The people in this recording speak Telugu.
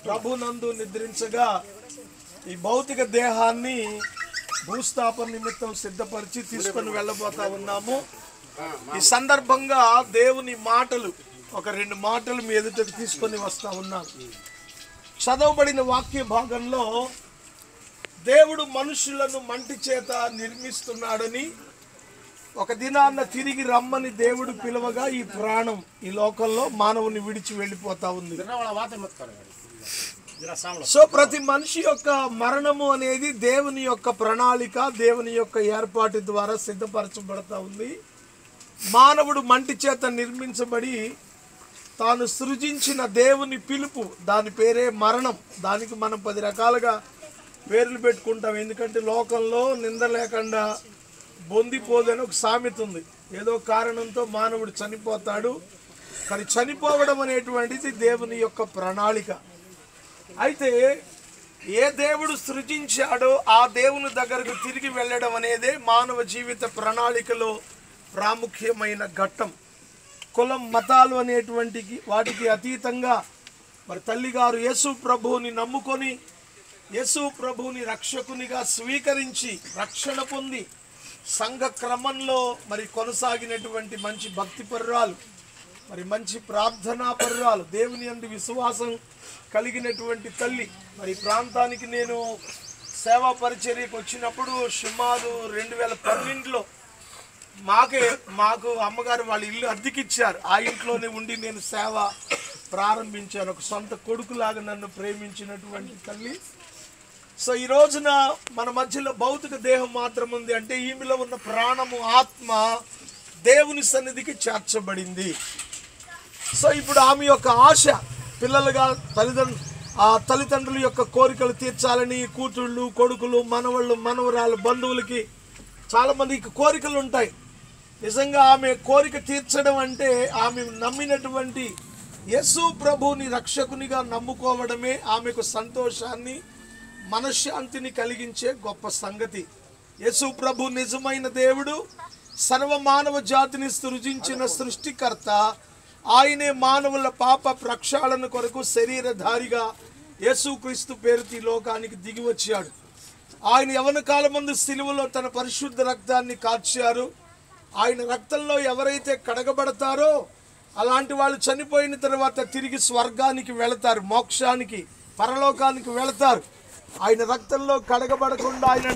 ప్రభునందు నిద్రించగా ఈ భౌతిక దేహాన్ని భూస్థాపన నిమిత్తం సిద్ధపరిచి తీసుకొని వెళ్ళబోతా ఉన్నాము. ఈ సందర్భంగా దేవుని మాటలు ఒక 2 మాటలు మీ ఎదుటకు తీసుకొని వస్తా ఉన్నాను. చదవబడిన వాక్య భాగంలో దేవుడు మనుషులను మంటి చేత నిర్మిస్తున్నాడని, ఒక దినాన్న తిరిగి రమ్మని దేవుడు పిలవగా ఈ ప్రాణం ఈ లోకంలో మానవుని విడిచి వెళ్ళిపోతా ఉంది. సో ప్రతి మనిషి యొక్క మరణము అనేది దేవుని యొక్క ప్రణాళిక, దేవుని యొక్క ఏర్పాటు ద్వారా సిద్ధపరచబడతా ఉంది. మానవుడు మంటి చేత నిర్మించబడి తాను సృజించిన దేవుని పిలుపు, దాని పేరే మరణం. దానికి మనం 10 రకాలుగా పేర్లు పెట్టుకుంటాం. ఎందుకంటే లోకంలో నింద లేకుండా బొందిపోదని ఒక సామెత ఉంది. ఏదో కారణంతో మానవుడు చనిపోతాడు, కానీ చనిపోవడం అనేటువంటిది దేవుని యొక్క ప్రణాళిక. అయితే ఏ దేవుడు సృజించాడో ఆ దేవుని దగ్గరకు తిరిగి వెళ్ళడం అనేదే మానవ జీవిత ప్రణాళికలో ప్రాముఖ్యమైన ఘట్టం. కులం, మతాలు అనేటువంటి వాటికి అతీతంగా మరి తల్లిగారు యేసు ప్రభువుని నమ్ముకొని యేసు ప్రభువుని రక్షకునిగా స్వీకరించి రక్షణ పొంది సంఘ క్రమంలో మరి కొనసాగినటువంటి మంచి భక్తి పరురాలు, మరి మంచి ప్రార్థనా పరురాలు, దేవుని యందు విశ్వాసం కలిగినటువంటి తల్లి. మరి ప్రాంతానికి నేను సేవా పరిచర్యకు వచ్చినప్పుడు సుమారు 2012లో మాకు అమ్మగారు వాళ్ళ ఇల్లు అద్దెకిచ్చారు. ఆ ఇంట్లోనే ఉండి నేను సేవ ప్రారంభించాను. ఒక సొంత కొడుకులాగా నన్ను ప్రేమించినటువంటి తల్లి. సో ఈ రోజున మన మధ్యలో భౌతిక దేహం మాత్రం ఉంది అంటే ఈమెలో ఉన్న ప్రాణము, ఆత్మ దేవుని సన్నిధికి చేర్చబడింది. సో ఇప్పుడు ఆమె యొక్క ఆశ పిల్లలుగా తల్లిదండ్రుల యొక్క కోరికలు తీర్చాలని, కూతుళ్ళు, కొడుకులు, మనవళ్ళు, మనవరాలు, బంధువులకి చాలామందికి కోరికలు ఉంటాయి. నిజంగా ఆమె కోరిక తీర్చడం అంటే ఆమె నమ్మినటువంటి యేసు ప్రభువుని రక్షకునిగా నమ్ముకోవడమే ఆమెకు సంతోషాన్ని, మనశ్శాంతిని కలిగించే గొప్ప సంగతి. యేసు ప్రభు నిజమైన దేవుడు, సర్వమానవ జాతిని సృజించిన సృష్టికర్త. ఆయనే మానవుల పాప ప్రక్షాళన కొరకు శరీరధారిగా యేసుక్రీస్తు పేరుతో ఈ లోకానికి దిగి వచ్చాడు. ఆయన యవ్వన కాలమందు సిలువలో తన పరిశుద్ధ రక్తాన్ని కార్చారు. ఆయన రక్తంలో ఎవరైతే కడగబడతారో అలాంటి వాళ్ళు చనిపోయిన తర్వాత తిరిగి స్వర్గానికి వెళతారు, మోక్షానికి, పరలోకానికి వెళతారు. ఆయన రక్తంలో కడగబడకుండా ఆయన